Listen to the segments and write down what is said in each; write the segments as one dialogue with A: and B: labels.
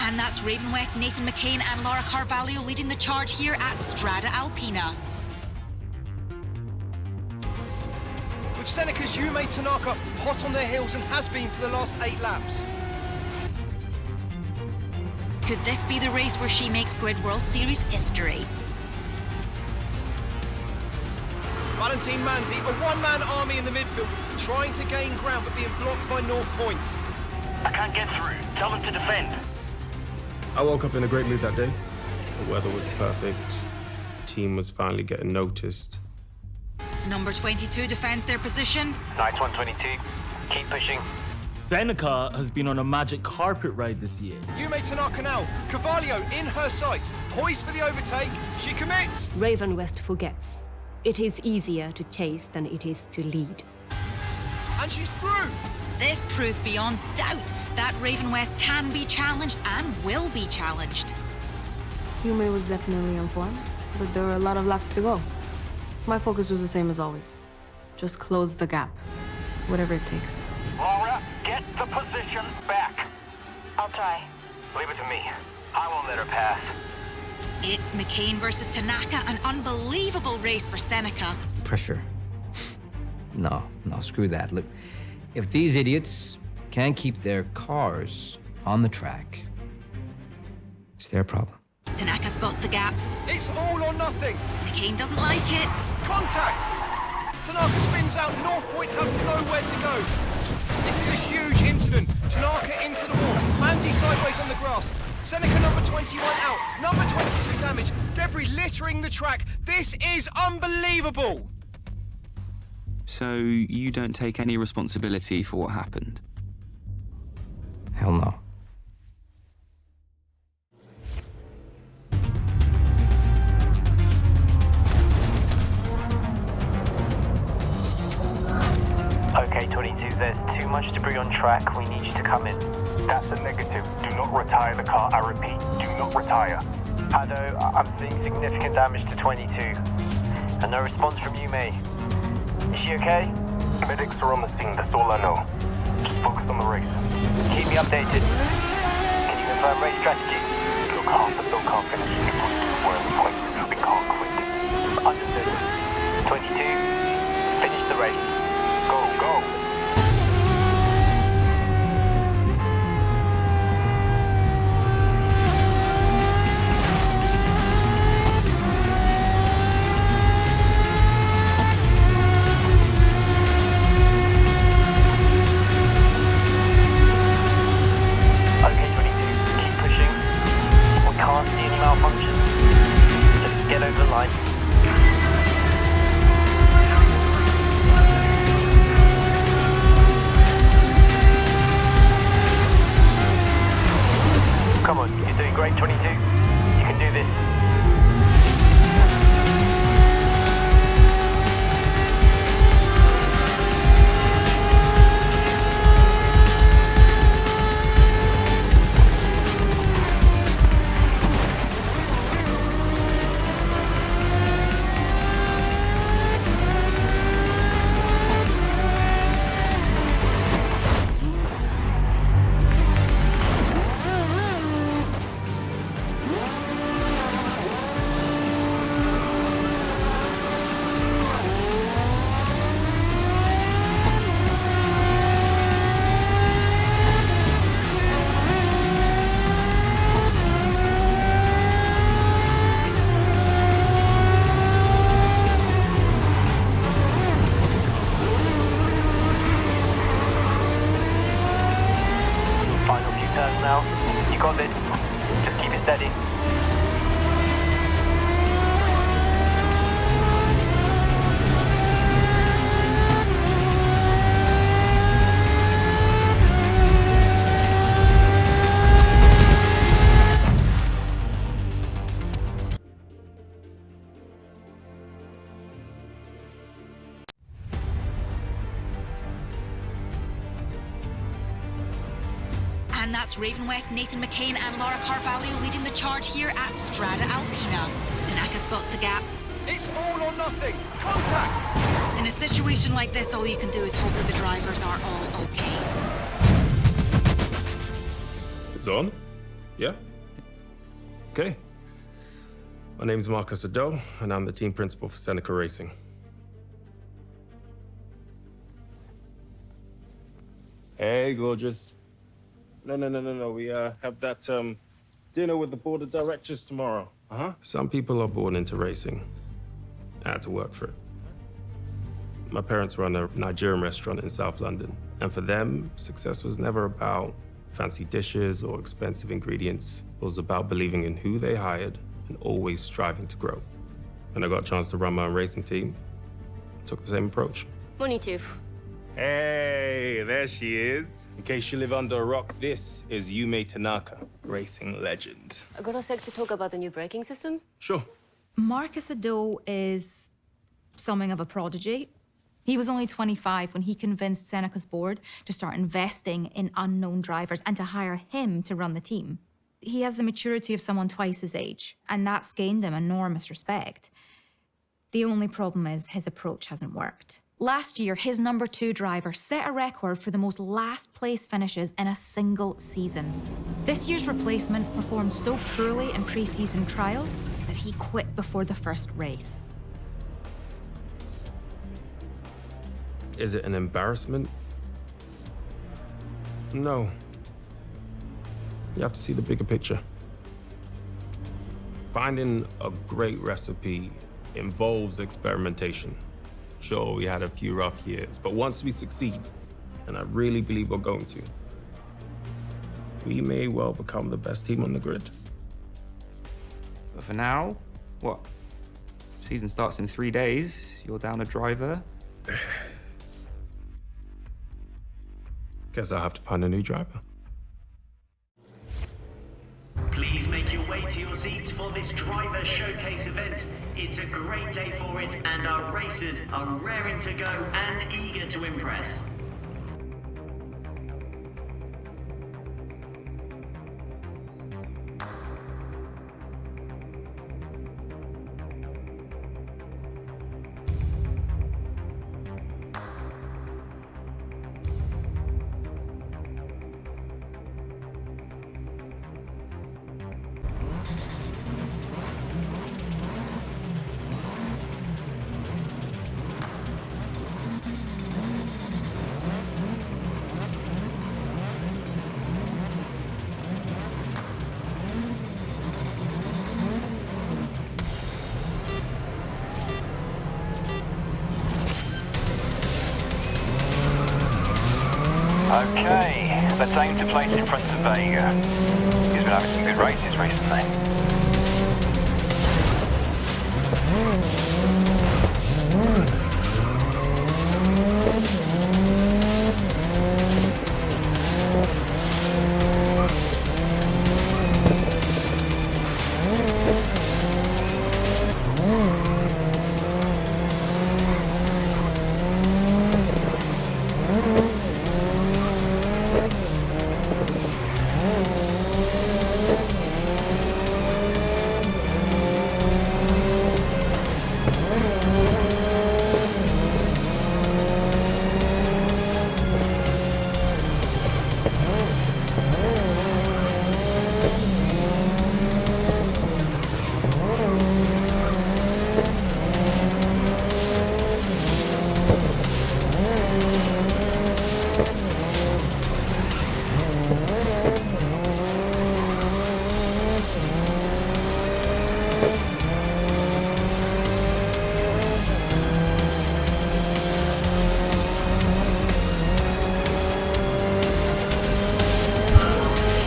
A: And that's Raven West, Nathan McCain and Laura Carvalho leading the charge here at Strada Alpina.
B: With Seneca's Yuma Tanaka hot on their heels and has been for the last 8 laps.
A: Could this be the race where she makes Grid World Series history?
B: Valentine Manzi, a one-man army in the midfield, trying to gain ground but being blocked by North Point.
C: I can't get through. Tell them to defend.
D: I woke up in a great mood that day. The weather was perfect. The team was finally getting noticed.
A: Number 22 defends their position.
C: Nice one, 22. Keep pushing.
E: Seneca has been on a magic carpet ride this year.
B: Yuma Tanaka now, Carvalho in her sights, poised for the overtake, she commits!
F: Raven West forgets. It is easier to chase than it is to lead.
B: And she's through!
A: This proves beyond doubt that Raven West can be challenged and will be challenged.
G: Yuma was definitely on form, but there were a lot of laps to go. My focus was the same as always. Just close the gap, whatever it takes.
C: Laura, get the position back.
H: I'll try.
C: Leave it to me. I won't let her pass.
A: It's McCain versus Tanaka, an unbelievable race for Seneca.
I: Pressure. No, screw that. Look, if these idiots can't keep their cars on the track, it's their problem.
A: Tanaka spots a gap.
B: It's all or nothing!
A: McCain doesn't like it.
B: Contact! Tanaka spins out, North Point have nowhere to go. This is a huge incident. Tanaka into the wall, Manzi sideways on the grass. Seneca number 21 out, number 22 damage. Debris littering the track. This is unbelievable!
J: So you don't take any responsibility for what happened?
I: Hell no.
C: Okay, 22, there's too much debris on track. We need you to come in.
K: That's a negative. Do not retire the car. I repeat, do not retire.
C: Ado, I'm seeing significant damage to 22. And no response from Yuma. Is she okay?
K: Medics are on the scene, that's all I know. Just focus on the race.
C: Keep me updated. Can you confirm race strategy?
K: Look hard, but don't can't finish. We're at the point. We can't quit.
C: Understood. 22, finish the race.
K: Go, go!
C: Okay, 22, keep pushing. We can't see any malfunctions. Just get over the line. Come on, you're doing great, 22. You can do this. Final few turns now. You got this. Just keep it steady.
A: And that's Raven West, Nathan McCain and Laura Carvalho leading the charge here at Strada Alpina. Tanaka spots a gap.
B: It's all or nothing! Contact!
A: In a situation like this, all you can do is hope that the drivers are all okay.
D: It's on? Yeah? Okay. My name's Marcus Ado, and I'm the team principal for Seneca Racing. Hey, gorgeous. No. We have that dinner with the board of directors tomorrow. Some people are born into racing. I had to work for it. My parents run a Nigerian restaurant in South London, and for them, success was never about fancy dishes or expensive ingredients. It was about believing in who they hired and always striving to grow. When I got a chance to run my own racing team, I took the same approach.
F: Morning, Chief.
D: Hey, there she is. In case you live under a rock, this is Yume Tanaka, racing legend.
F: I got a sec to talk about the new braking system?
D: Sure.
H: Marcus Ado is something of a prodigy. He was only 25 when he convinced Seneca's board to start investing in unknown drivers and to hire him to run the team. He has the maturity of someone twice his age, and that's gained him enormous respect. The only problem is his approach hasn't worked. Last year, his number 2 driver set a record for the most last-place finishes in a single season. This year's replacement performed so poorly in pre-season trials that he quit before the first race.
D: Is it an embarrassment? No. You have to see the bigger picture. Finding a great recipe involves experimentation. Sure, we had a few rough years, but once we succeed, and I really believe we're going to, we may well become the best team on the grid.
J: But for now, what? Season starts in 3 days. You're down a driver.
D: Guess I'll have to find a new driver.
L: Please make your way to your seats for this driver showcase event. It's a great day for it, and our racers are raring to go and eager to impress.
K: Okay, let's aim to place in front of Vega. He's been having some good races recently.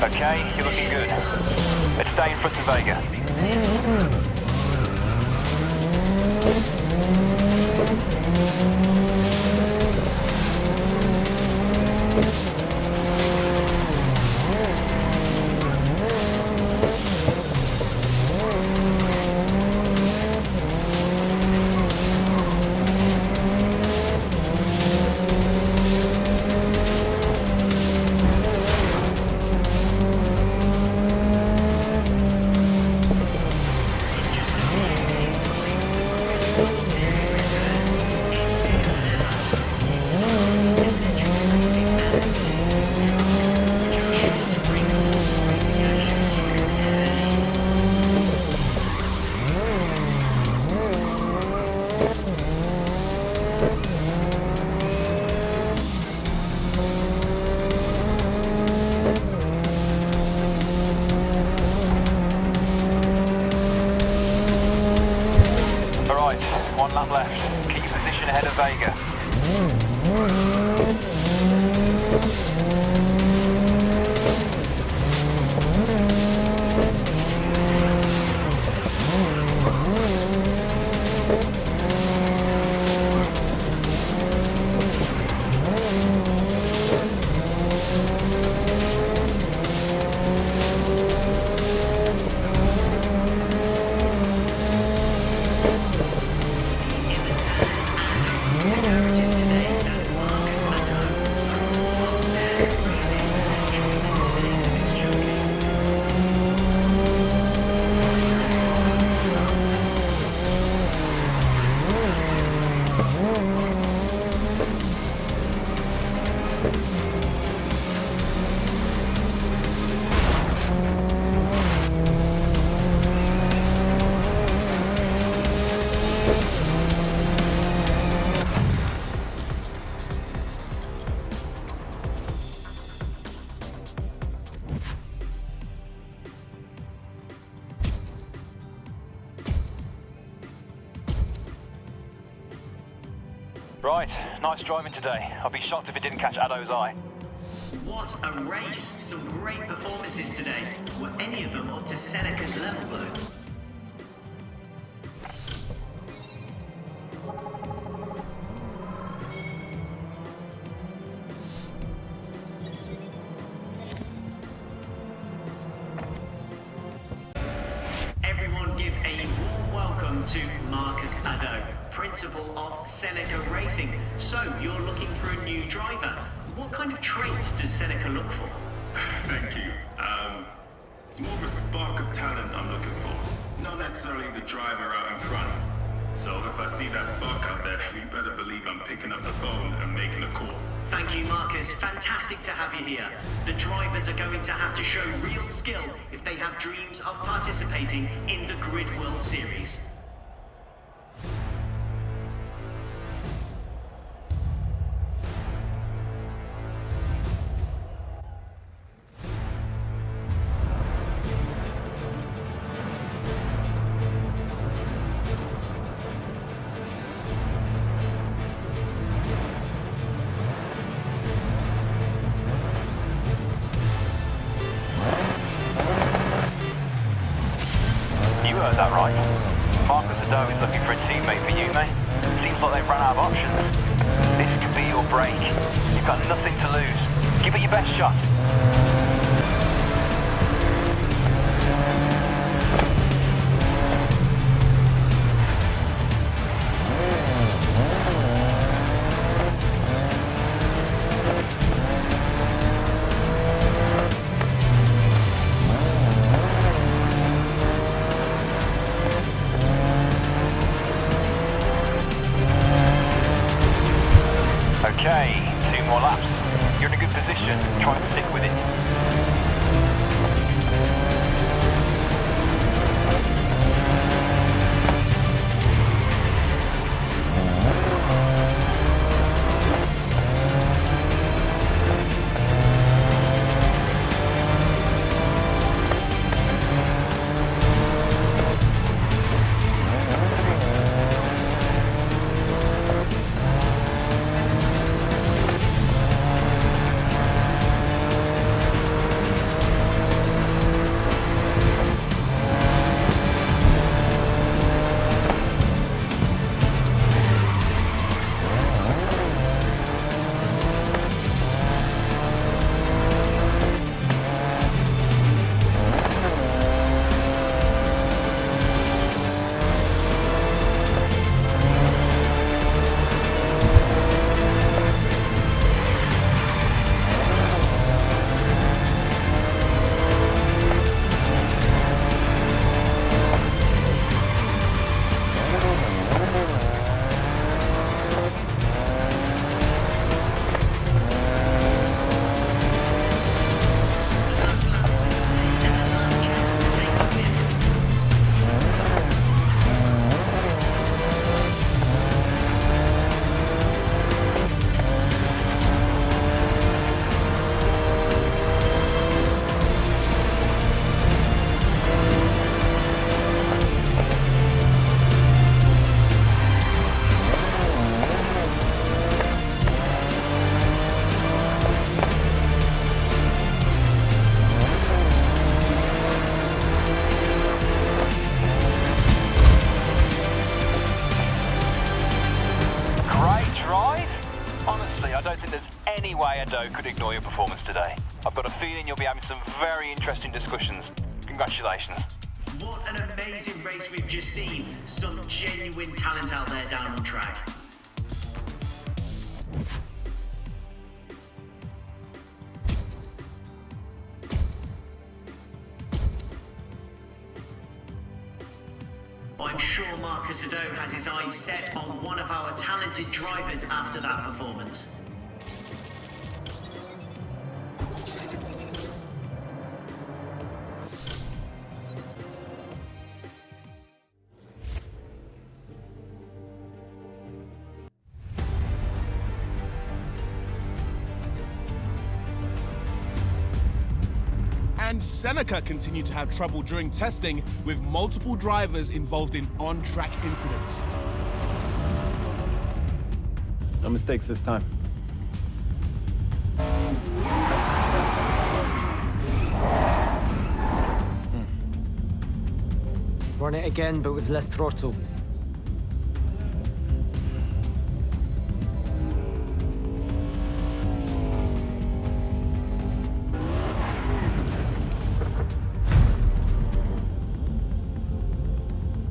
K: Okay, you're looking good. Let's stay in front of Vega. Vega. Right, nice driving today. I'd be shocked if it didn't catch Addo's eye.
L: What a race! Some great performances today. Were any of them up to Seneca's level though? Everyone give a warm welcome to Marcus Addo, Principal of Seneca Racing. So, you're looking for a new driver. What kind of traits does Seneca look for?
D: Thank you. It's more of a spark of talent I'm looking for, not necessarily the driver out in front. So if I see that spark out there, you better believe I'm picking up the phone and making a call.
L: Thank you, Marcus. Fantastic to have you here. The drivers are going to have to show real skill if they have dreams of participating in the Grid World Series.
K: You heard that right. Marcus Addo is looking for a teammate for you, mate. Seems like they've run out of options. This could be your break. You've got nothing to lose. Give it your best shot. Okay, 2 more laps. You're in a good position. Try and stick with it. Ado could ignore your performance today. I've got a feeling you'll be having some very interesting discussions. Congratulations.
L: What an amazing race we've just seen. Some genuine talent out there down on track. I'm sure Marcus Ado has his eyes set on one of our talented drivers after that performance.
M: And Seneca continued to have trouble during testing, with multiple drivers involved in on-track incidents.
D: No mistakes this time.
N: Run it again, but with less throttle.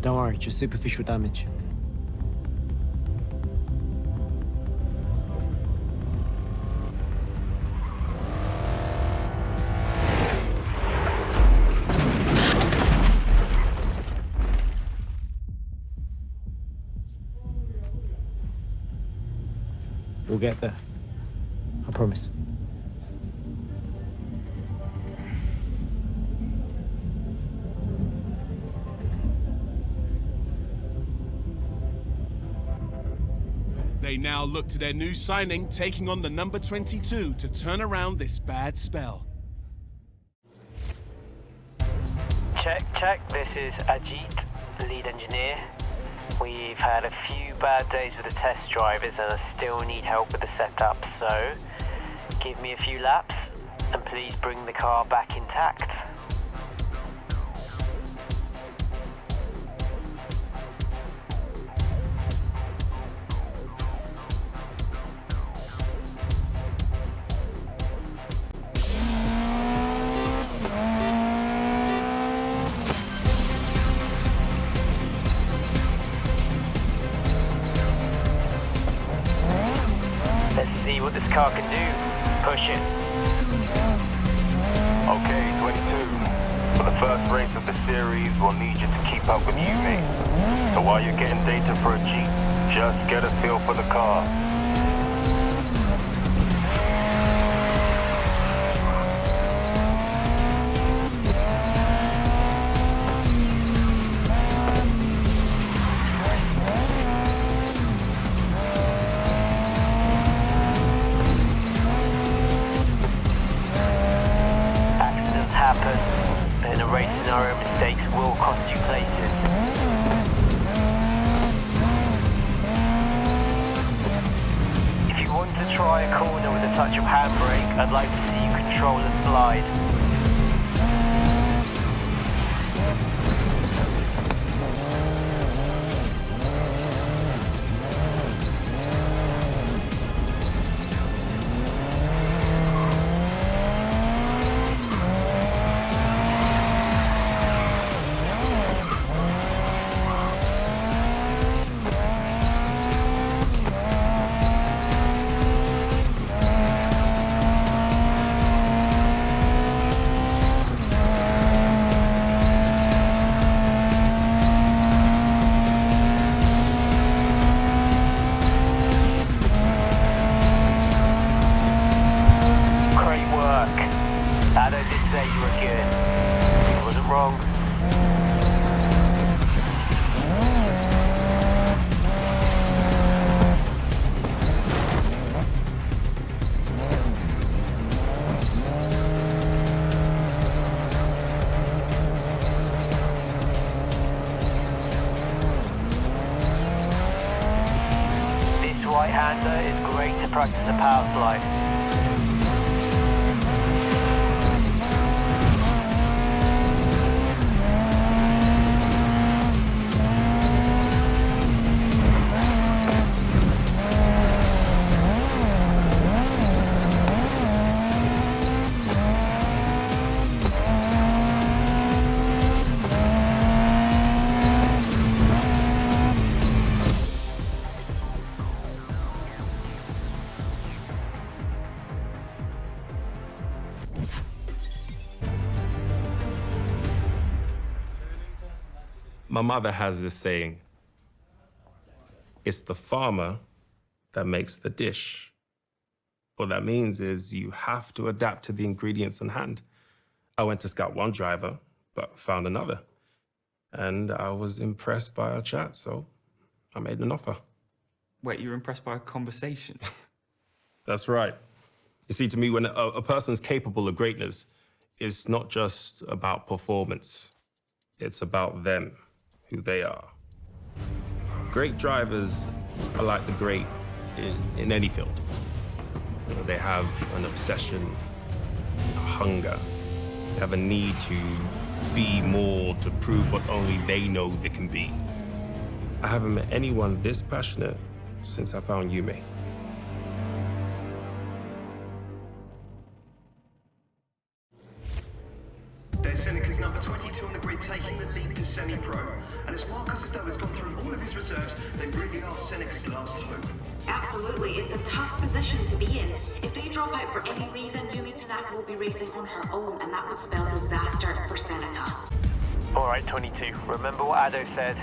N: Don't worry, just superficial damage. We'll get there. I promise.
M: They now look to their new signing, taking on the number 22 to turn around this bad spell.
C: Check. This is Ajit, lead engineer. We've had a few bad days with the test drivers and I still need help with the setup, so give me a few laps and please bring the car back intact. See what this car can do. Push it.
O: Okay, 22. For the first race of the series, we'll need you to keep up with you, mate. So while you're getting data for a Jeep, just get a feel for the car.
C: In a race scenario, mistakes will cost you places. If you want to try a corner with a touch of handbrake, I'd like to see you control the slide. Ado did say you were good. He wasn't wrong. This right-hander is great to practice the power slide.
D: My mother has this saying, it's the farmer that makes the dish. What that means is you have to adapt to the ingredients on hand. I went to scout one driver, but found another. And I was impressed by our chat, so I made an offer.
J: Wait, you were impressed by a conversation?
D: That's right. You see, to me, when a person's capable of greatness, it's not just about performance. It's about them, who they are. Great drivers are like the great in any field. You know, they have an obsession, a hunger. They have a need to be more, to prove what only they know they can be. I haven't met anyone this passionate since I found Yume.
B: There's Seneca's number 22 on the grid, taking the lead to semi-pro. And as Marcus Ado has gone through all of his reserves, they really are Seneca's last hope.
A: Absolutely, it's a tough position to be in. If they drop out for any reason, Yumi Tanaka will be racing on her own, and that would spell disaster for Seneca.
C: All right, 22, remember what Ado said.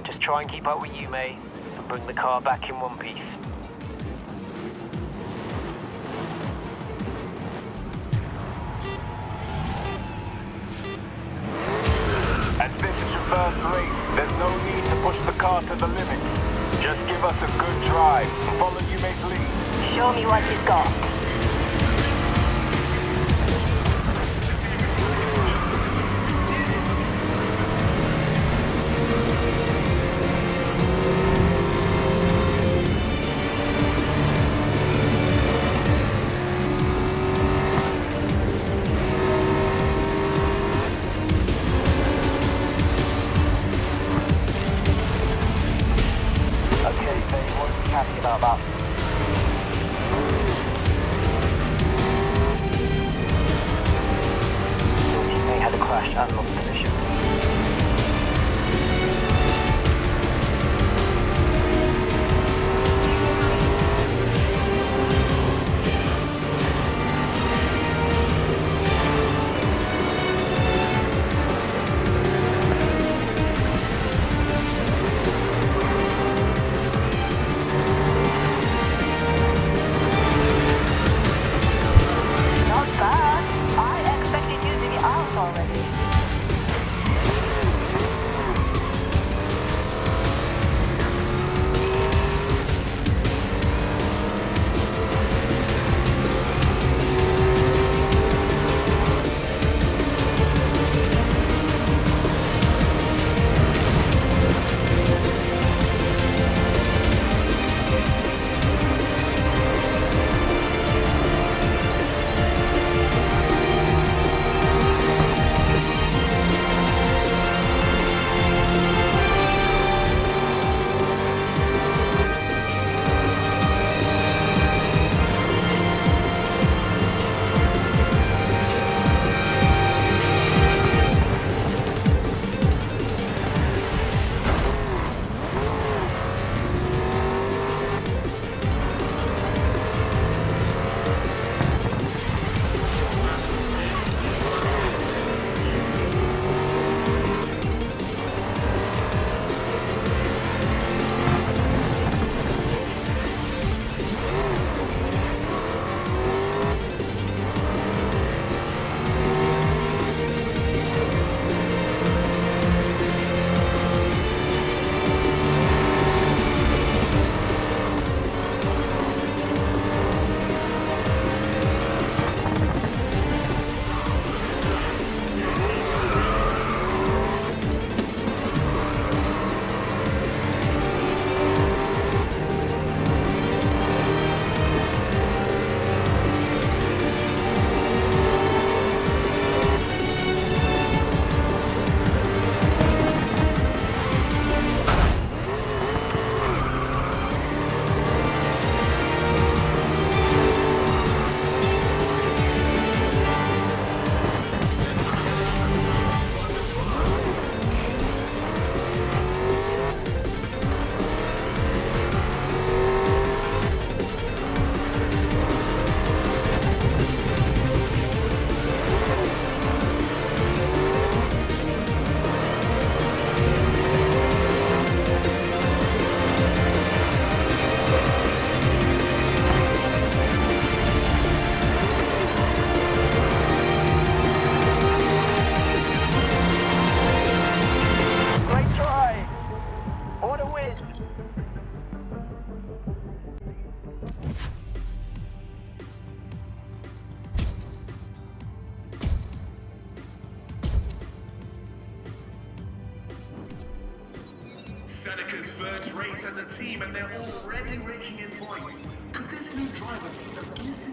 C: Just try and keep up with Yume and bring the car back in one piece.
O: As this is your first race, there's no need to push the car to the limit. Just give us a good drive and follow Yume's lead.
P: Show me what you've got. Seneca's first race as a team, and they're already raking in points. Could this new driver be the missing